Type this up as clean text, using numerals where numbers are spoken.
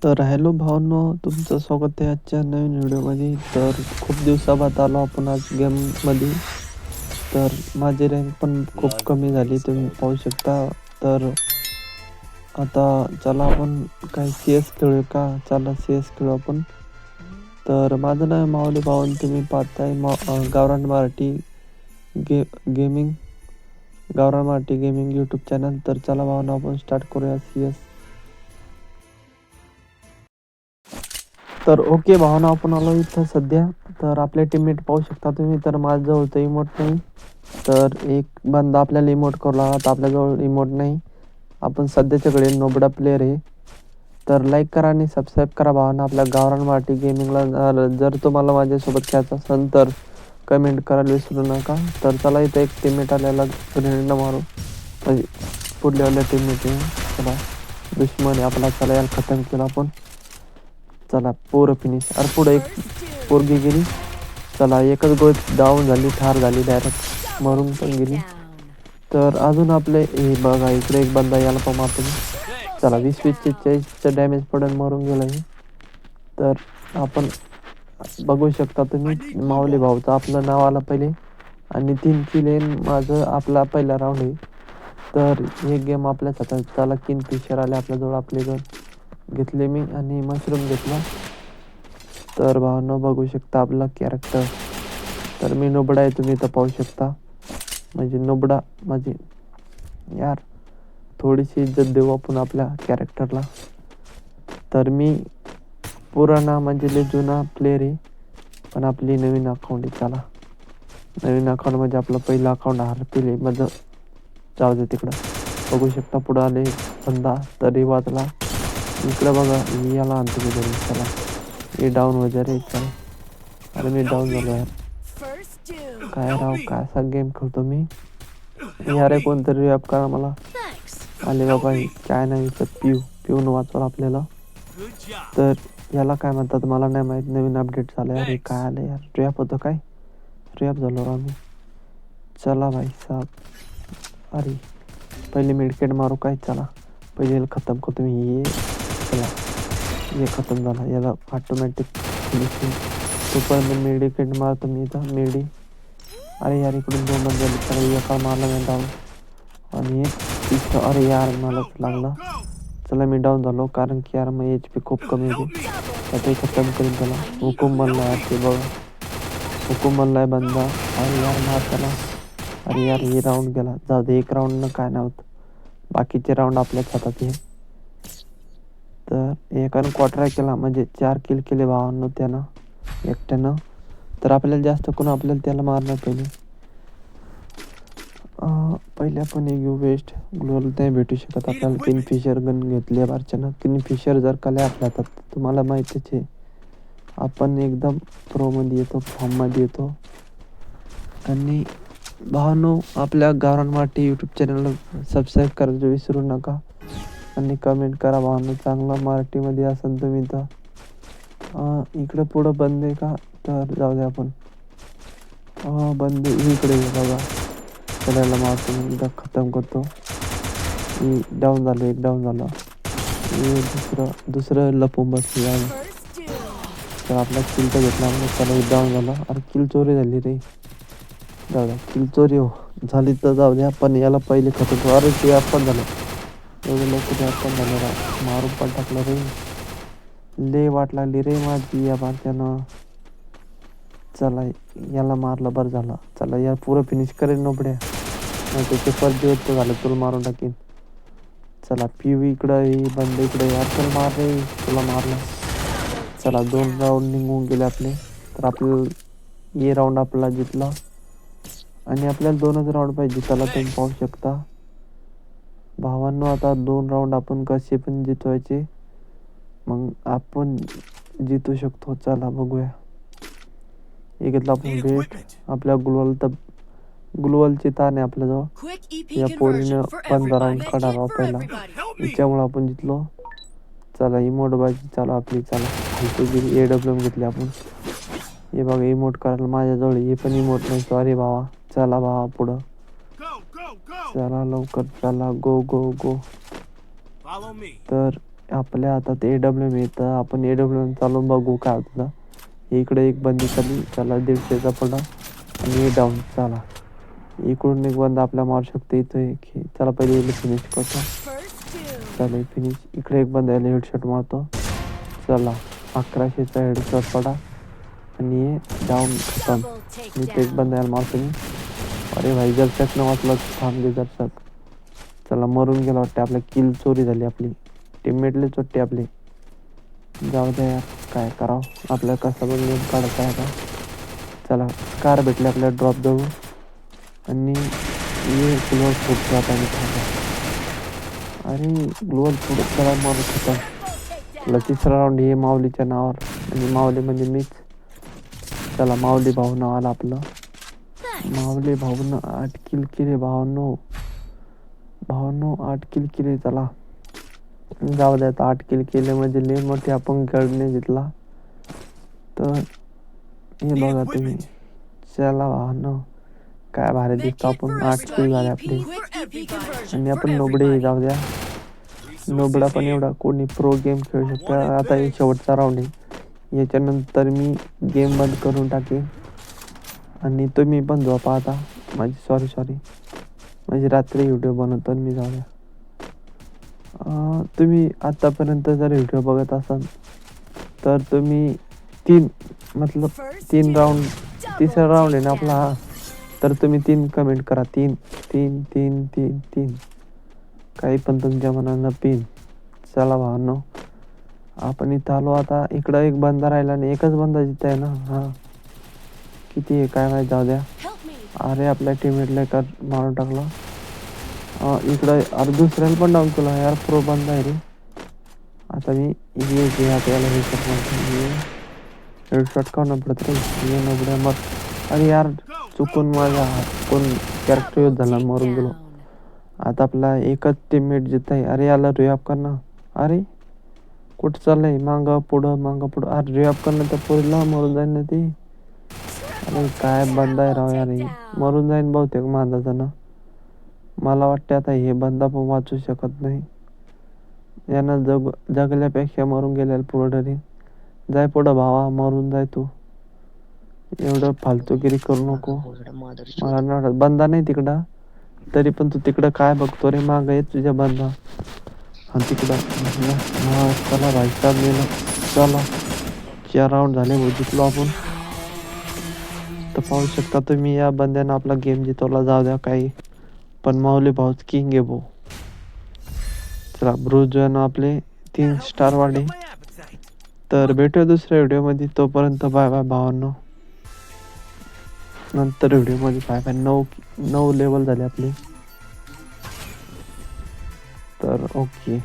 तर हॅलो भावांनो, तुमचं स्वागत आहे आजच्या नवीन व्हिडिओमध्ये. तर खूप दिवसाबाद आलो आपण आज गेममध्ये. तर माझी रँक पण खूप कमी झाली, तुम्ही पाहू शकता. तर आता चला आपण काय सी एस खेळूया का? चला सी एस खेळू आपण. तर माझं नाव माऊली भावन, तुम्ही पाहताय गावरान मराठी गेमिंग गावरान मराठी गेमिंग यूट्यूब चॅनल. तर चला भावांनो, आपण स्टार्ट करूया सी एस. तर ओके भावना, आपण आलो इथं सध्या. तर आपले टीममेट पाहू शकता तुम्ही. तर माझ्याजवळ तर इमोट नाही. तर एक बंदा आपल्याला इमोट करू लागला, तर आपल्याजवळ इमोट नाही. आपण सध्याच्याकडे नोबडा प्लेअर आहे. तर लाईक करा आणि सबस्क्राईब करा भावना आपल्या गावरान मराठी गेमिंगला. जर तुम्हाला माझ्यासोबत खेळायचं असेल तर कमेंट करायला विसरू नका. तर चला, इथं एक टीममेट आलेला, ग्रेनेड मारू. म्हणजे पुढल्यावाल्या टीममेट आहे. चला, दुश्मन आहे आपला. चला, याला खतम केलं आपण. चला, पोरं फिनिश. अरे पुढे एक पोरगी गेली. चला, एकच गोष्ट डाऊन झाली, ठार झाली, डायरेक्ट मरून पण गेली. तर अजून आपले हे बघा, इकडे एक बंदा, याला पण आपण. चला, 20-40 डॅमेज पडून मरून गेलं हे. तर आपण बघू शकता तुम्ही, माऊली भाऊचं आपलं नाव आलं पहिले आणि 3 किल माझं आपला पहिला राऊंड आहे. तर हे गेम आपल्याच हातात. चला, किंगफिशर आले आपल्याजवळ. आपले घर घेतले मी आणि मशरूम घेतला. तर भावांनो, बघू शकता आपला कॅरेक्टर. तर मी नोबडा आहे, तुम्ही इथं पाहू शकता. म्हणजे नोबडा म्हणजे यार, थोडीशी इज्जत देऊ आपण आपल्या कॅरेक्टरला. तर मी पुराणा म्हणजे लय जुना प्लेअर आहे, पण आपली नवीन अकाउंट आहे. चला, नवीन अकाउंट म्हणजे आपलं पहिलं अकाउंट हरतील आहे माझं. जाऊ दे तिकडं. बघू शकता पुढं आले बंदा, तरी वाचला. इकडं बघा, याला आणतो मी घरी. चला, हे डाऊन वगैरे. चला, अरे मी डाऊन झालो यार. काय राव, काय असा गेम खेळतो मी यार. कोणतरी रॅप करा मला. आले बाबा, काय नाही तर पिऊन वाचवा आपल्याला. तर याला काय म्हणतात मला नाही माहीत, नवीन अपडेट झालं यार. काय आलं यार, रॅप होतं काय? रॅप झालो राव मी. चला भाई साहब. अरे पहिले मेडकेट मारू काय? चला, पहिले याला खतम करतो मी. ये चला, हे खतम झाला. याला ऑटोमॅटिक फिनिशिंग. तोपर्यंत मेडिकेट मारतो मी इथं मेडी. अरे यार, इकडून 2 बंद झाले. चला, एका मारला मी डाऊन आणि एक तिथं. अरे यार, मलाच लागला. चला, मी डाऊन झालो कारण की यार मग HP खूप कमी होती. आता खतम करीन त्याला. हुकूम बनला यार, ते बघा, हुकूम बनलाय बंदा. अरे यार, मार त्याला. अरे यार, हे राऊंड गेला. जाऊ दे, एक राऊंडनं काय नव्हतं, बाकीचे राऊंड आपल्याच हातात आहे. तर एकानं क्वार्टर केला म्हणजे 4 किल केले भावांनो त्यानं, एकट्यानं. तर आपल्याला जास्त करून आपल्याला त्याला मारणार पहिले. पहिले आपण एक वेस्ट ग्लोअल नाही भेटू शकत आपल्याला. किंगफिशर गन घेतली बारच्यानं. किंगफिशर जर कल्या आपल्या हातात, तुम्हाला माहितीच आहे, आपण एकदम प्रोमध्ये येतो, फॉर्ममध्ये येतो. आणि भावांनो, आपल्या गावरान मराठी यूट्यूब चॅनलला सबस्क्राईब करायचं विसरू नका आणि कमेंट करा भावांनो. चांगला मराठीमध्ये असेल तुम्ही तर. इकडं पुढं बंद आहे का? तर जाऊ द्या आपण. बंद इकडे बघा. त्याला मारतो मी, एकदा खतम करतो. डाऊन झालं, एक डाऊन झाला. दुसरं लपून बसले आहे. तर आपला किल तर घेतला म्हणजे. त्याला एक डाऊन झाला. अरे किल चोरी झाली रे. जाऊ द्या, किल चोरी हो झाली तर जाऊ द्या, पण याला पहिले खतम. अरे ते आपण झालं, एवढं लवकर ते आपण झालं राव. मारून पण टाकलं रे. ले वाट लागली रे माझी या बारक्यानं. चला, याला मारलं, बरं झालं. चला, यार पुरं फिनिश करेल नोबड्या. नाही त्याचे परत होतं झालं, तुला मारून टाकीन. चला, पिऊ इकडं, बंद इकडे. यार चल मार रे, तुला मारलं. चला, 2 राऊंड निघून गेले आपले. तर आपलं ये राऊंड आपला जिंकला आणि आपल्याला 2च राऊंड पाहिजे. चला, तुम्ही पाहू शकता भावांनो. आता 2 राऊंड आपण कसे पण जितवायचे, मग आपण जितू शकतो. चला बघूया. हे घेतलं आपण बेट. आपल्या ग्लोअलची ताण आहे आपल्याजवळ. या पोरीनं 15 राऊंड काढावा पहिला, हिच्यामुळं आपण जितलो. चला, इमोट बाजी चालू आपली. चला, AWM घेतली आपण. हे बघा, इमोट करायला माझ्याजवळ हे पण इमोट नाही. सॉरी भावा. चला भावा, पुढं चला लवकर. चला, गो गो गो. तर आपल्या हातात AWM येतं. आपण AWM चालून बघू काय होतं. इकडे एक बंदी चालली, चला 150चा पडा आणि डाऊन. चला इकडून एक बंदा आपल्या मारू शकतो इथं. चला पहिले फिनिश करतो. चला फिनिश. इकडे एक बंदा याला हेडशॉट मारतो. चला 1100चा हेडशॉट पडा आणि डाऊन खतम. इथे एक बंदा याला मारतो मी. अरे भाई जरशक न वाचला, थांब घे जरशक. चला मरून गेला वाटते. आपल्या किल चोरी झाली आपली. टीममेटले चोट्टी आपली. जाऊ द्या यार, काय करावं. आपल्या कसा पण गेम काढायचा आहे का. चला कार भेटली आपल्या ड्रॉप जवळ आणि ये ग्लोअल फूडचा आता मी खायला. अरे ग्लोअल फूड चला मारू खतम. चला तिसरा राऊंड हे माऊलीच्या नावावर आणि माऊली म्हणजे मीच. चला माऊली भाऊ नाव आलं आपलं. माऊली भाऊनं 8 किल केले. भावांनो 8 किल केले. चला जाऊ द्या. 8 किल केले म्हणजे लय मोठे आपण गडने घेतला. तर हे बघा तुम्ही. चला भावांनो काय भारी दिसतो आपण. 8 किल झाले आपले आणि आपण नोबडे. जाऊ द्या, नोबडा पण एवढा कोणी प्रो गेम खेळू शकतो. आता हे शेवटचा राऊंड आहे. याच्यानंतर मी गेम बंद करून टाकेन आणि तुम्ही पण झोपा आता. माझी सॉरी म्हणजे रात्री व्हिडिओ बनवतो मी. जाऊ द्या. तुम्ही आतापर्यंत जर व्हिडिओ बघत असाल तर तुम्ही 3 राऊंड, तिसरा राऊंड आहे ना आपला हा. तर तुम्ही 3 कमेंट करा. 3 काही पण तुमच्या मनानं पिन. चला भावांनो आपण इथं आलो आता. इकडं एक बंदा राहिला आणि एकच बंदा जिथं आहे ना. हा किती आहे काय माहिती. जाऊ द्या. अरे आपल्या टीममेटला कर मारून टाकला. इकडं अरे दुसऱ्याला पण डाऊन केला यार. प्रो बंदा आहे रे. आता मी हे आपल्याला हेडशॉट का न पडत रे. ये नबड्या मर. अरे यार चुकून माझा कोण कॅरेक्टर यूज झाला, मरून गेलो. आता आपला एकच टीममेट जिथं आहे. अरे याला रिॲप कर ना. अरे कुठं चाललंय. मागं पुढं. अरे रिॲप करणं त्या पोरीला मरून जाईन ना ती. अरे काय बंदा आहे राव यार. मरून जाईन बहुतेक माझा जण. मला वाटते आता हे बंदा पण वाचू शकत नाही. यानं जगल्यापेक्षा मरून गेलेलं पुढं. जाय पुढं भावा, मरून जाय तू. एवढं फालतूगिरी करू नको. मला नाही वाटत बंदा नाही तिकडं. तरी पण तू तिकडं काय बघतो रे. मागं येत तुझ्या बंदा आणि तिकडं. चला भाई साहेब गेलं. चला 4 राऊंड झाले भाऊ, जिंकलो आपण. तर पाहू शकता तुम्ही या बंद्यानं आपला गेम जितवला. जाऊ द्या काही पण माऊली भाऊच किंग आहे भाऊ. चला ब्रूज आपले 3 स्टार वाढे. तर भेटूया दुसऱ्या व्हिडिओमध्ये. तोपर्यंत बाय बाय भावांनो. नंतर व्हिडिओमध्ये बाय बाय. 9 लेवल झाले आपले. तर ओके.